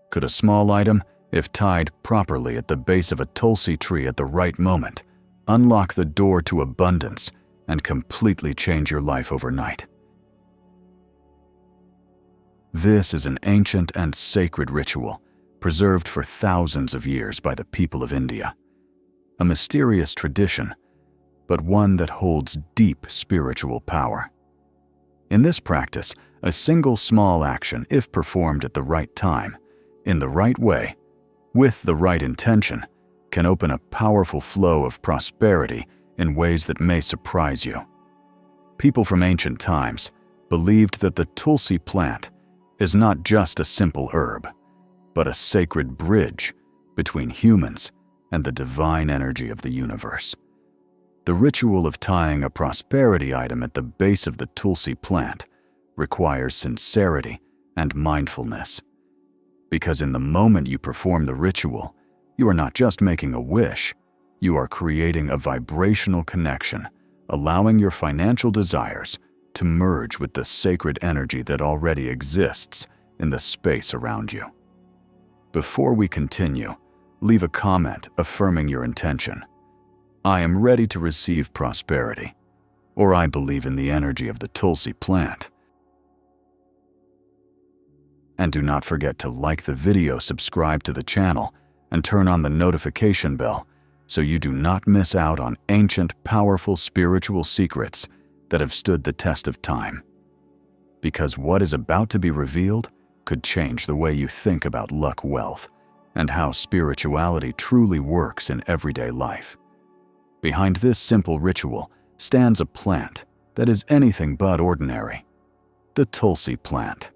Could a small item, if tied properly at the base of a Tulsi tree at the right moment, unlock the door to abundance and completely change your life overnight? This is an ancient and sacred ritual preserved for thousands of years by the people of India. A mysterious tradition, but one that holds deep spiritual power. In this practice, a single small action, if performed at the right time, in the right way, with the right intention, can open a powerful flow of prosperity in ways that may surprise you. People from ancient times believed that the Tulsi plant is not just a simple herb, but a sacred bridge between humans and the divine energy of the universe. The ritual of tying a prosperity item at the base of the Tulsi plant requires sincerity and mindfulness. Because in the moment you perform the ritual, you are not just making a wish, you are creating a vibrational connection, allowing your financial desires to merge with the sacred energy that already exists in the space around you. Before we continue, leave a comment affirming your intention. I am ready to receive prosperity, or I believe in the energy of the Tulsi plant. And do not forget to like the video, subscribe to the channel, and turn on the notification bell so you do not miss out on ancient, powerful spiritual secrets that have stood the test of time. Because what is about to be revealed could change the way you think about luck, wealth, and how spirituality truly works in everyday life. Behind this simple ritual stands a plant that is anything but ordinary: the Tulsi plant.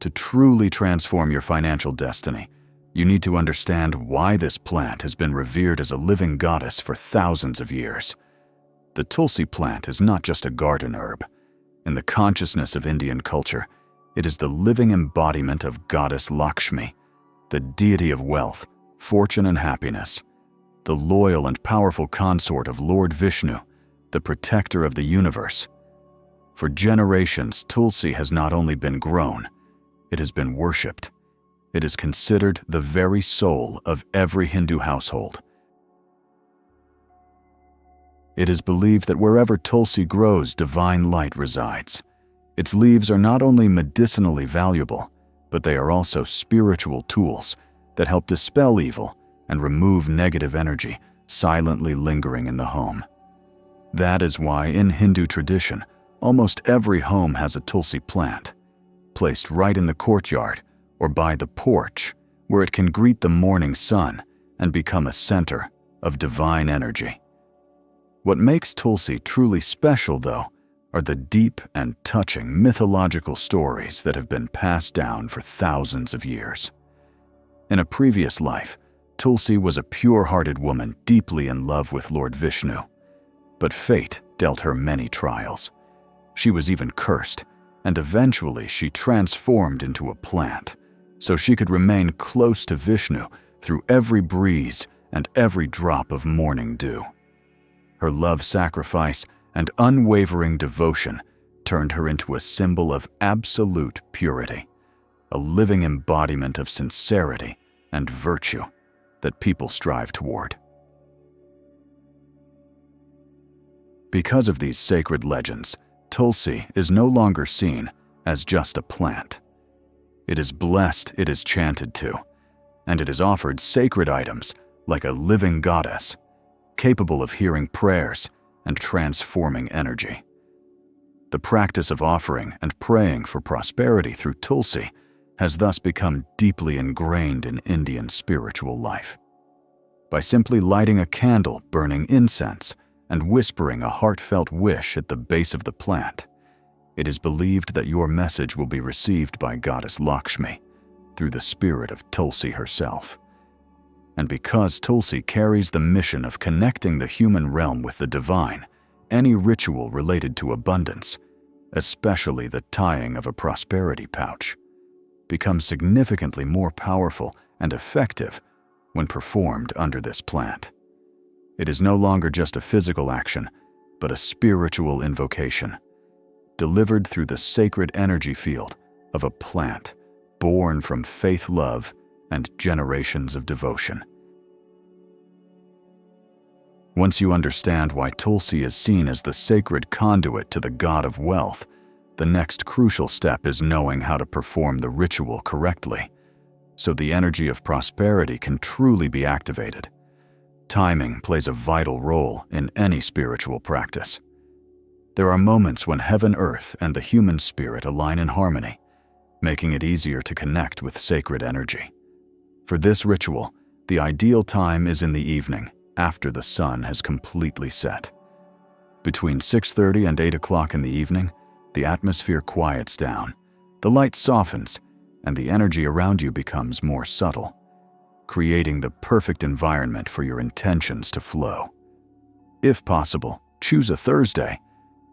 To truly transform your financial destiny, you need to understand why this plant has been revered as a living goddess for thousands of years. The Tulsi plant is not just a garden herb. In the consciousness of Indian culture, it is the living embodiment of Goddess Lakshmi, the deity of wealth, fortune, and happiness, the loyal and powerful consort of Lord Vishnu, the protector of the universe. For generations, Tulsi has not only been grown, it has been worshipped. It is considered the very soul of every Hindu household. It is believed that wherever Tulsi grows, divine light resides. Its leaves are not only medicinally valuable, but they are also spiritual tools that help dispel evil and remove negative energy silently lingering in the home. That is why in Hindu tradition, almost every home has a Tulsi plant, placed right in the courtyard or by the porch, where it can greet the morning sun and become a center of divine energy. What makes Tulsi truly special, though, are the deep and touching mythological stories that have been passed down for thousands of years. In a previous life, Tulsi was a pure-hearted woman deeply in love with Lord Vishnu, but fate dealt her many trials. She was even cursed, and eventually she transformed into a plant, so she could remain close to Vishnu through every breeze and every drop of morning dew. Her love, sacrifice, and unwavering devotion turned her into a symbol of absolute purity, a living embodiment of sincerity and virtue that people strive toward. Because of these sacred legends, Tulsi is no longer seen as just a plant. It is blessed, it is chanted to, and it is offered sacred items like a living goddess, capable of hearing prayers and transforming energy. The practice of offering and praying for prosperity through Tulsi has thus become deeply ingrained in Indian spiritual life. By simply lighting a candle, burning incense, and whispering a heartfelt wish at the base of the plant, it is believed that your message will be received by Goddess Lakshmi through the spirit of Tulsi herself. And because Tulsi carries the mission of connecting the human realm with the divine, any ritual related to abundance, especially the tying of a prosperity pouch, becomes significantly more powerful and effective when performed under this plant. It is no longer just a physical action, but a spiritual invocation, delivered through the sacred energy field of a plant born from faith, love, and generations of devotion. Once you understand why Tulsi is seen as the sacred conduit to the god of wealth, the next crucial step is knowing how to perform the ritual correctly, so the energy of prosperity can truly be activated. Timing plays a vital role in any spiritual practice. There are moments when heaven, earth, and the human spirit align in harmony, making it easier to connect with sacred energy. For this ritual, the ideal time is in the evening, after the sun has completely set. Between 6:30 and 8 o'clock in the evening, the atmosphere quiets down, the light softens, and the energy around you becomes more subtle, creating the perfect environment for your intentions to flow. If possible, choose a Thursday,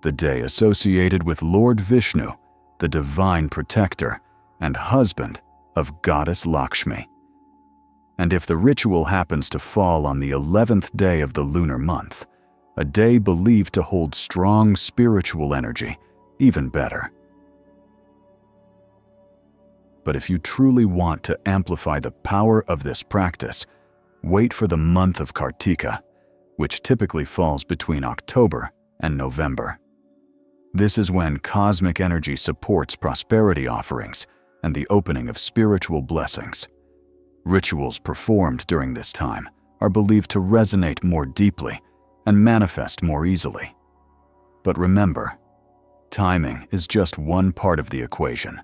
the day associated with Lord Vishnu, the divine protector and husband of Goddess Lakshmi. And if the ritual happens to fall on the 11th day of the lunar month, a day believed to hold strong spiritual energy, even better. But if you truly want to amplify the power of this practice, wait for the month of Kartika, which typically falls between October and November. This is when cosmic energy supports prosperity offerings and the opening of spiritual blessings. Rituals performed during this time are believed to resonate more deeply and manifest more easily. But remember, timing is just one part of the equation.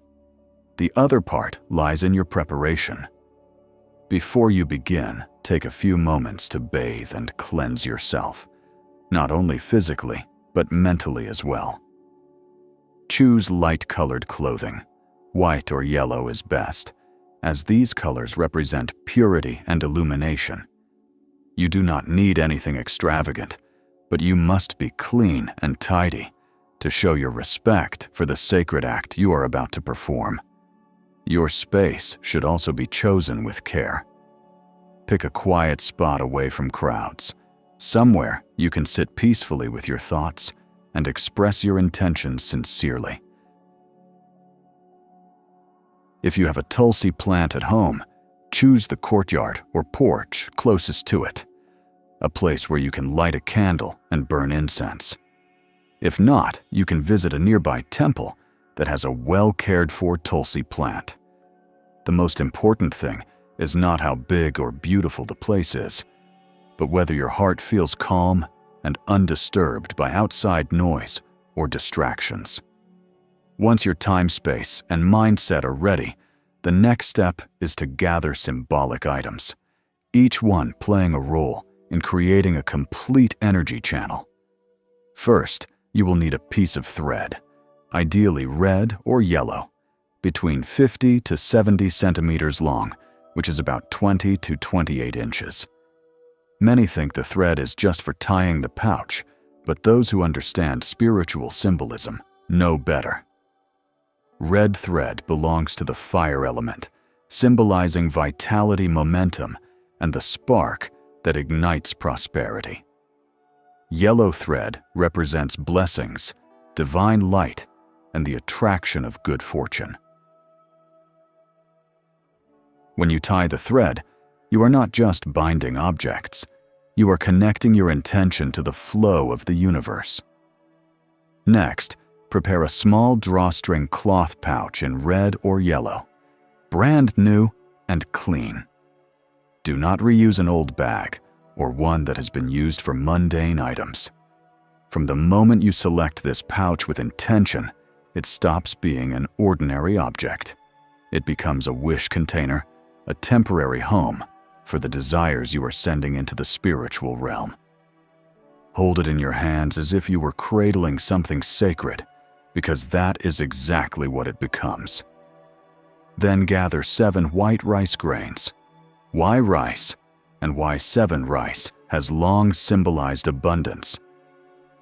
The other part lies in your preparation. Before you begin, take a few moments to bathe and cleanse yourself, not only physically, but mentally as well. Choose light-colored clothing. White or yellow is best, as these colors represent purity and illumination. You do not need anything extravagant, but you must be clean and tidy to show your respect for the sacred act you are about to perform. Your space should also be chosen with care. Pick a quiet spot away from crowds, somewhere you can sit peacefully with your thoughts and express your intentions sincerely. If you have a Tulsi plant at home, choose the courtyard or porch closest to it, a place where you can light a candle and burn incense. If not, you can visit a nearby temple that has a well-cared-for Tulsi plant. The most important thing is not how big or beautiful the place is, but whether your heart feels calm and undisturbed by outside noise or distractions. Once your time, space, and mindset are ready, the next step is to gather symbolic items, each one playing a role in creating a complete energy channel. First, you will need a piece of thread, ideally red or yellow, between 50 to 70 centimeters long, which is about 20 to 28 inches. Many think the thread is just for tying the pouch, but those who understand spiritual symbolism know better. Red thread belongs to the fire element, symbolizing vitality, momentum, and the spark that ignites prosperity. Yellow thread represents blessings, divine light, and the attraction of good fortune. When you tie the thread, you are not just binding objects, you are connecting your intention to the flow of the universe. Next, prepare a small drawstring cloth pouch in red or yellow, brand new and clean. Do not reuse an old bag or one that has been used for mundane items. From the moment you select this pouch with intention, it stops being an ordinary object. It becomes a wish container, a temporary home for the desires you are sending into the spiritual realm. Hold it in your hands as if you were cradling something sacred, because that is exactly what it becomes. Then gather 7 white rice grains. Why rice, and why 7 rice has long symbolized abundance.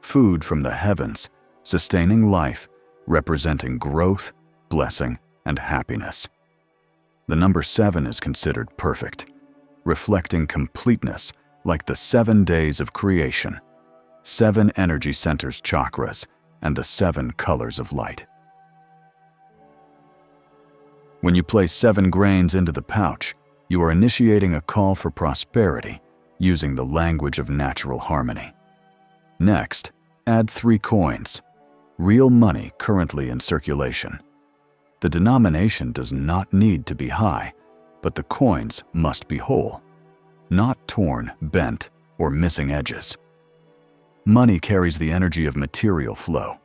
Food from the heavens, sustaining life, representing growth, blessing, and happiness. The number 7 is considered perfect, reflecting completeness like the 7 days of creation, 7 energy centers, chakras, and the 7 colors of light. When you place 7 grains into the pouch, you are initiating a call for prosperity using the language of natural harmony. Next, add 3 coins, real money currently in circulation. The denomination does not need to be high, but the coins must be whole, not torn, bent, or missing edges. Money carries the energy of material flow.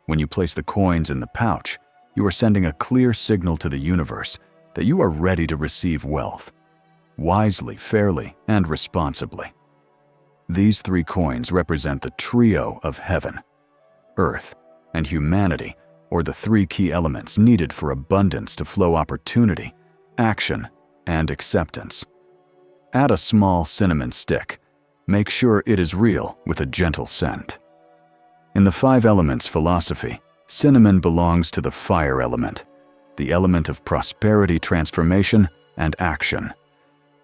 When you place the coins in the pouch, you are sending a clear signal to the universe that you are ready to receive wealth, wisely, fairly, and responsibly. These 3 coins represent the trio of heaven, earth, and humanity, or the 3 key elements needed for abundance to flow opportunity, action, and acceptance. Add a small cinnamon stick. Make sure it is real with a gentle scent. In the 5 elements philosophy, cinnamon belongs to the fire element, the element of prosperity, transformation, and action.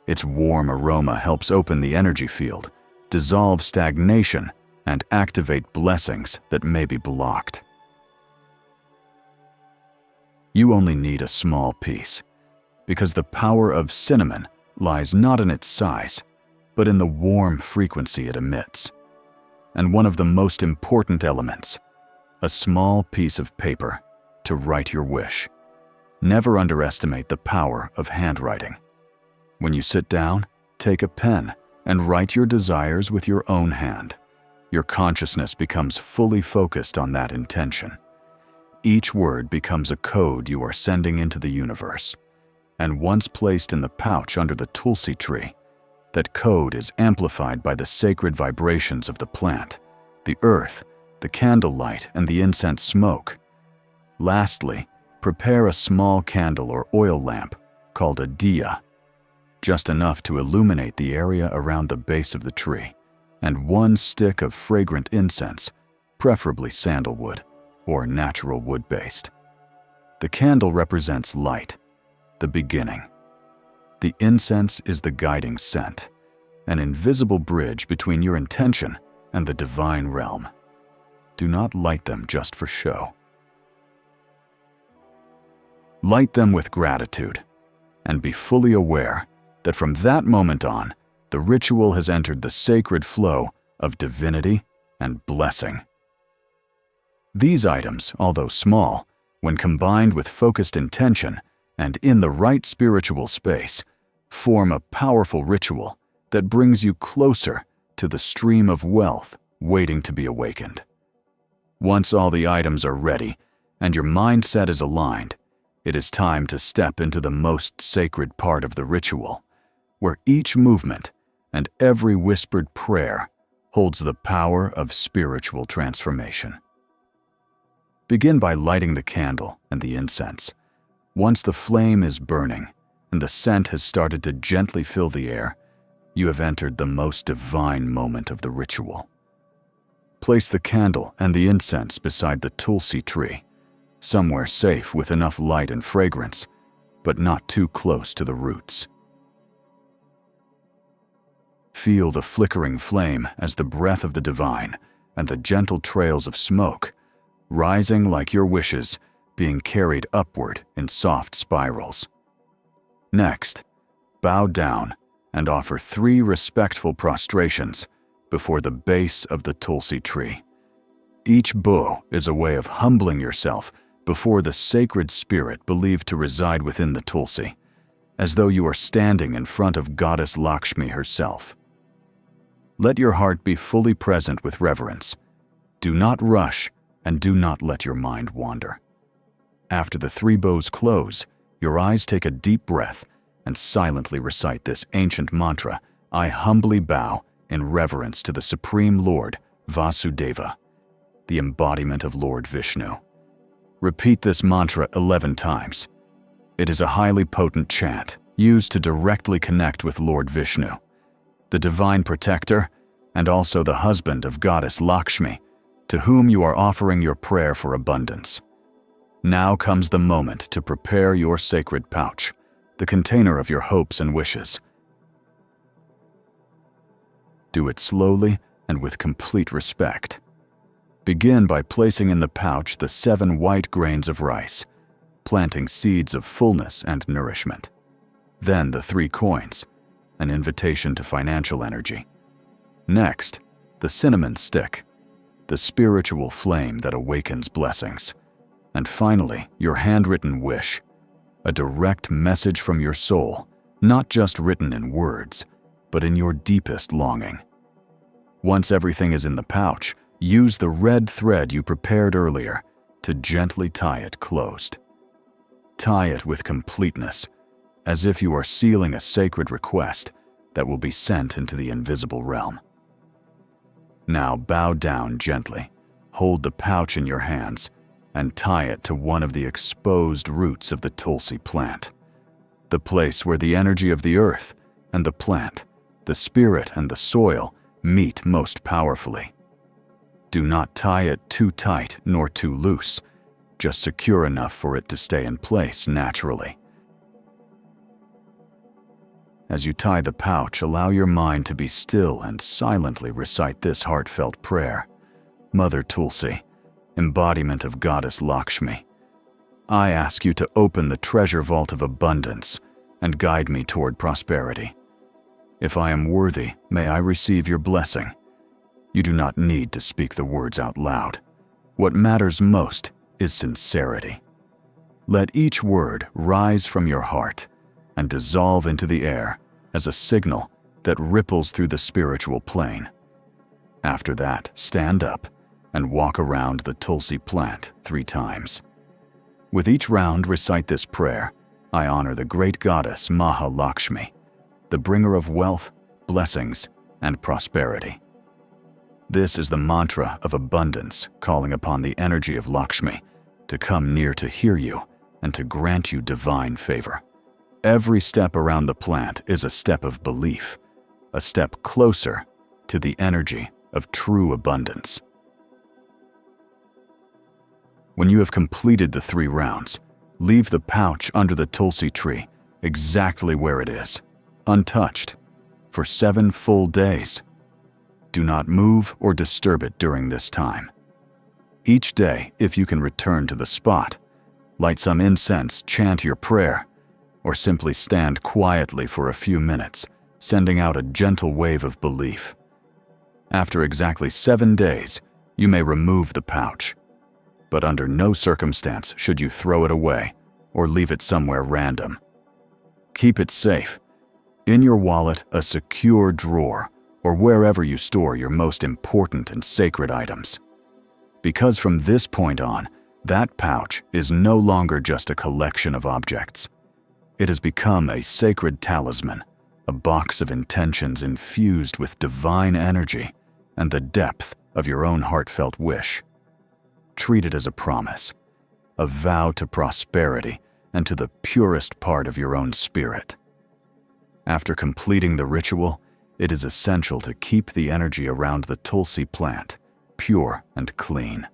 Its warm aroma helps open the energy field, dissolve stagnation, and activate blessings that may be blocked. You only need a small piece, because the power of cinnamon lies not in its size, but in the warm frequency it emits. And one of the most important elements, a small piece of paper to write your wish. Never underestimate the power of handwriting. When you sit down, take a pen and write your desires with your own hand. Your consciousness becomes fully focused on that intention. Each word becomes a code you are sending into the universe. And once placed in the pouch under the Tulsi tree, that code is amplified by the sacred vibrations of the plant, the earth, the candlelight, and the incense smoke. Lastly, prepare a small candle or oil lamp called a diya, just enough to illuminate the area around the base of the tree, and 1 stick of fragrant incense, preferably sandalwood or natural wood-based. The candle represents light, the beginning. The incense is the guiding scent, an invisible bridge between your intention and the divine realm. Do not light them just for show. Light them with gratitude, and be fully aware that from that moment on, the ritual has entered the sacred flow of divinity and blessing. These items, although small, when combined with focused intention and in the right spiritual space, form a powerful ritual that brings you closer to the stream of wealth waiting to be awakened. Once all the items are ready and your mindset is aligned, it is time to step into the most sacred part of the ritual, where each movement and every whispered prayer holds the power of spiritual transformation. Begin by lighting the candle and the incense. Once the flame is burning and the scent has started to gently fill the air, you have entered the most divine moment of the ritual. Place the candle and the incense beside the Tulsi tree, somewhere safe with enough light and fragrance, but not too close to the roots. Feel the flickering flame as the breath of the divine and the gentle trails of smoke, rising like your wishes, being carried upward in soft spirals. Next, bow down and offer 3 respectful prostrations before the base of the Tulsi tree. Each bow is a way of humbling yourself before the sacred spirit believed to reside within the Tulsi, as though you are standing in front of Goddess Lakshmi herself. Let your heart be fully present with reverence. Do not rush and do not let your mind wander. After the 3 bows close, your eyes take a deep breath and silently recite this ancient mantra, I humbly bow in reverence to the Supreme Lord, Vasudeva, the embodiment of Lord Vishnu. Repeat this mantra 11 times. It is a highly potent chant used to directly connect with Lord Vishnu, the divine protector and also the husband of Goddess Lakshmi, to whom you are offering your prayer for abundance. Now comes the moment to prepare your sacred pouch, the container of your hopes and wishes. Do it slowly and with complete respect. Begin by placing in the pouch the 7 white grains of rice. planting seeds of fullness and nourishment. Then the 3 coins, an invitation to financial energy. Next, the cinnamon stick, the spiritual flame that awakens blessings. And finally, your handwritten wish, a direct message from your soul, not just written in words, but in your deepest longing. Once everything is in the pouch, use the red thread you prepared earlier to gently tie it closed. Tie it with completeness, as if you are sealing a sacred request that will be sent into the invisible realm. Now bow down gently, hold the pouch in your hands, and tie it to one of the exposed roots of the Tulsi plant, the place where the energy of the earth and the plant, the spirit and the soil meet most powerfully. Do not tie it too tight nor too loose, just secure enough for it to stay in place naturally. As you tie the pouch, allow your mind to be still and silently recite this heartfelt prayer. Mother Tulsi, embodiment of Goddess Lakshmi, I ask you to open the treasure vault of abundance and guide me toward prosperity. If I am worthy, may I receive your blessing. You do not need to speak the words out loud. What matters most is sincerity. Let each word rise from your heart and dissolve into the air as a signal that ripples through the spiritual plane. After that, stand up and walk around the Tulsi plant 3 times. With each round, recite this prayer. I honor the great goddess Maha Lakshmi, the bringer of wealth, blessings, and prosperity. This is the mantra of abundance, calling upon the energy of Lakshmi to come near to hear you and to grant you divine favor. Every step around the plant is a step of belief, a step closer to the energy of true abundance. When you have completed the 3 rounds, leave the pouch under the Tulsi tree exactly where it is, untouched, for 7 full days. Do not move or disturb it during this time. Each day, if you can return to the spot, light some incense, chant your prayer, or simply stand quietly for a few minutes, sending out a gentle wave of belief. After exactly 7 days, you may remove the pouch, but under no circumstance should you throw it away or leave it somewhere random. Keep it safe, in your wallet, a secure drawer, or wherever you store your most important and sacred items. Because from this point on, that pouch is no longer just a collection of objects. It has become a sacred talisman, a box of intentions infused with divine energy and the depth of your own heartfelt wish. Treat it as a promise, a vow to prosperity and to the purest part of your own spirit. After completing the ritual, it is essential to keep the energy around the Tulsi plant pure and clean.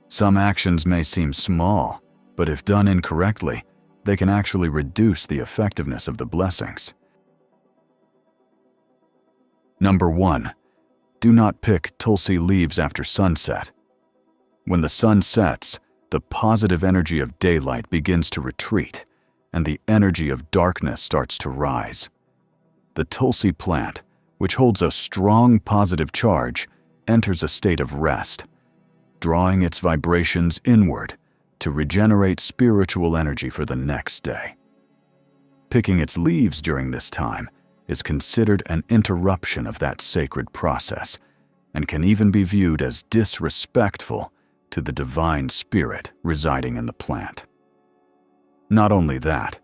Some actions may seem small, but if done incorrectly, they can actually reduce the effectiveness of the blessings. Number 1. Do not pick Tulsi leaves after sunset. When the sun sets, the positive energy of daylight begins to retreat, and the energy of darkness starts to rise. The Tulsi plant, which holds a strong positive charge, enters a state of rest, drawing its vibrations inward to regenerate spiritual energy for the next day. Picking its leaves during this time is considered an interruption of that sacred process and can even be viewed as disrespectful to the divine spirit residing in the plant. Not only that,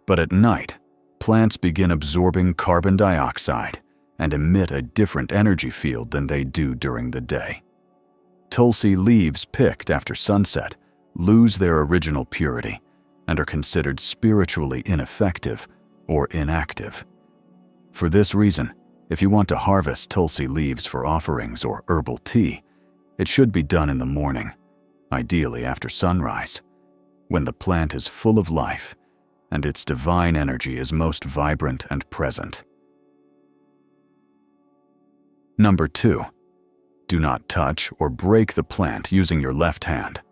but at night, plants begin absorbing carbon dioxide and emit a different energy field than they do during the day. Tulsi leaves picked after sunset lose their original purity and are considered spiritually ineffective or inactive. For this reason, if you want to harvest Tulsi leaves for offerings or herbal tea, it should be done in the morning, ideally after sunrise, when the plant is full of life and its divine energy is most vibrant and present. Number 2. Do not touch or break the plant using your left hand.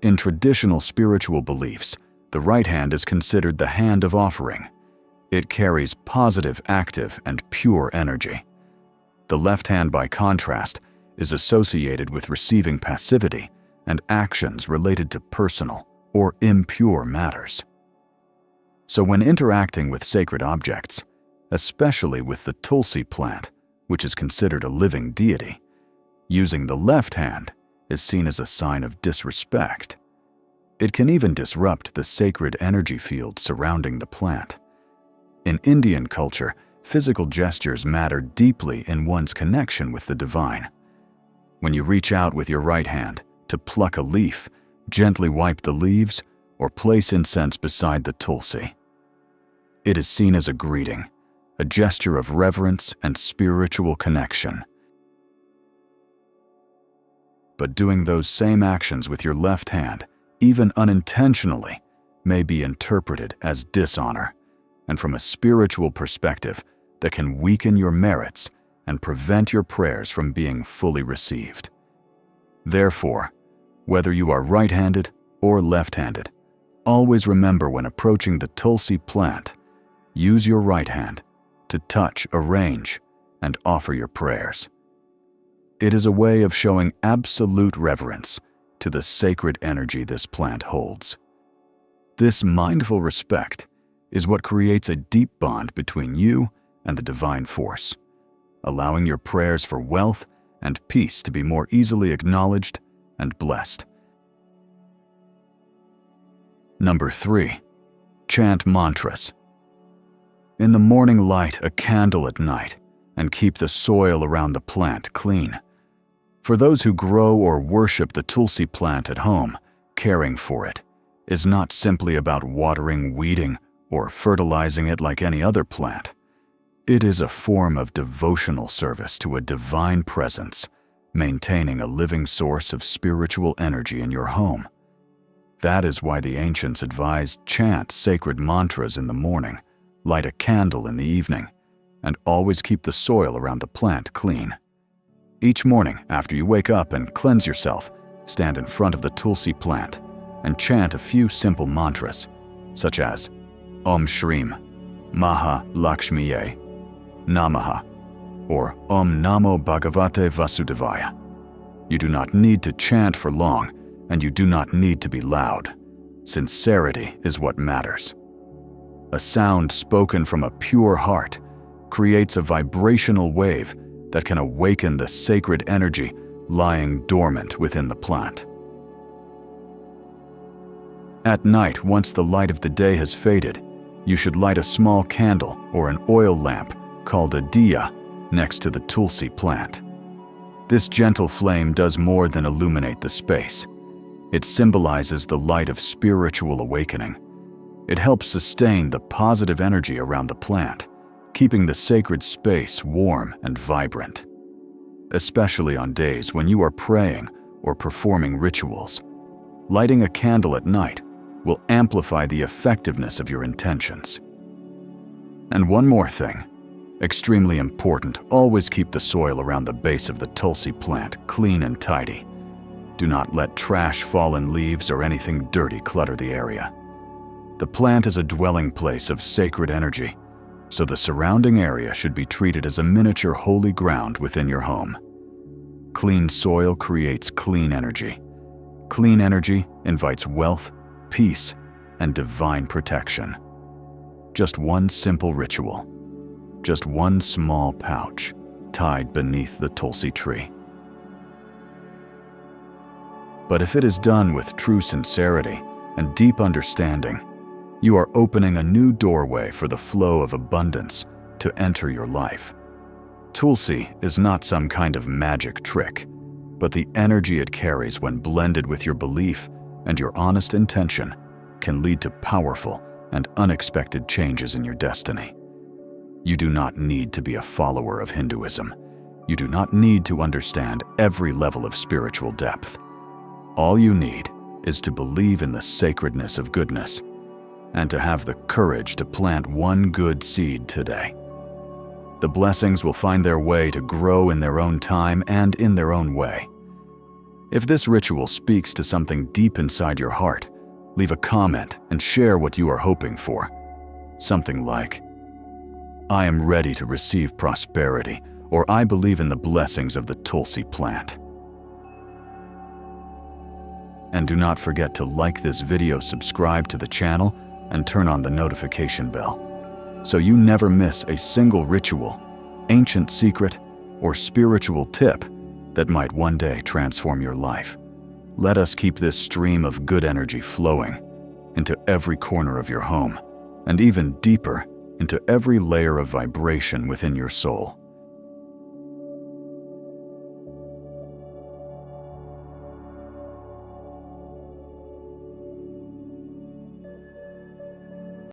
In traditional spiritual beliefs, the right hand is considered the hand of offering. It carries positive, active, and pure energy. The left hand, by contrast, is associated with receiving passivity and actions related to personal or impure matters. So when interacting with sacred objects, especially with the Tulsi plant, which is considered a living deity, using the left hand is seen as a sign of disrespect. It can even disrupt the sacred energy field surrounding the plant. In Indian culture, physical gestures matter deeply in one's connection with the divine. When you reach out with your right hand to pluck a leaf, gently wipe the leaves, or place incense beside the Tulsi, it is seen as a greeting, a gesture of reverence and spiritual connection. But doing those same actions with your left hand, even unintentionally, may be interpreted as dishonor, and from a spiritual perspective, that can weaken your merits and prevent your prayers from being fully received. Therefore, whether you are right-handed or left-handed, always remember when approaching the Tulsi plant, use your right hand to touch, arrange, and offer your prayers. It is a way of showing absolute reverence to the sacred energy this plant holds. This mindful respect is what creates a deep bond between you and the divine force, allowing your prayers for wealth and peace to be more easily acknowledged and blessed. Number 3. Chant mantras. In the morning, light a candle at night and keep the soil around the plant clean. For those who grow or worship the Tulsi plant at home, caring for it is not simply about watering, weeding, or fertilizing it like any other plant. It is a form of devotional service to a divine presence, maintaining a living source of spiritual energy in your home. That is why the ancients advised chant sacred mantras in the morning, light a candle in the evening, and always keep the soil around the plant clean. Each morning, after you wake up and cleanse yourself, stand in front of the Tulsi plant and chant a few simple mantras, such as Om Shrim, Maha Lakshmiye, Namaha, or Om Namo Bhagavate Vasudevaya. You do not need to chant for long, and you do not need to be loud. Sincerity is what matters. A sound spoken from a pure heart creates a vibrational wave that can awaken the sacred energy lying dormant within the plant. At night, once the light of the day has faded, you should light a small candle or an oil lamp called a diya next to the Tulsi plant. This gentle flame does more than illuminate the space. It symbolizes the light of spiritual awakening. It helps sustain the positive energy around the plant, keeping the sacred space warm and vibrant. Especially on days when you are praying or performing rituals, lighting a candle at night will amplify the effectiveness of your intentions. And one more thing, extremely important, always keep the soil around the base of the Tulsi plant clean and tidy. Do not let trash, fallen leaves, or anything dirty clutter the area. The plant is a dwelling place of sacred energy, so the surrounding area should be treated as a miniature holy ground within your home. Clean soil creates clean energy. Clean energy invites wealth, peace, and divine protection. Just one simple ritual. Just one small pouch tied beneath the Tulsi tree. But if it is done with true sincerity and deep understanding, you are opening a new doorway for the flow of abundance to enter your life. Tulsi is not some kind of magic trick, but the energy it carries when blended with your belief and your honest intention can lead to powerful and unexpected changes in your destiny. You do not need to be a follower of Hinduism. You do not need to understand every level of spiritual depth. All you need is to believe in the sacredness of goodness and to have the courage to plant one good seed today. The blessings will find their way to grow in their own time and in their own way. If this ritual speaks to something deep inside your heart, leave a comment and share what you are hoping for. Something like, "I am ready to receive prosperity," or "I believe in the blessings of the Tulsi plant." And do not forget to like this video, subscribe to the channel, and turn on the notification bell, so you never miss a single ritual, ancient secret, or spiritual tip that might one day transform your life. Let us keep this stream of good energy flowing into every corner of your home, and even deeper into every layer of vibration within your soul.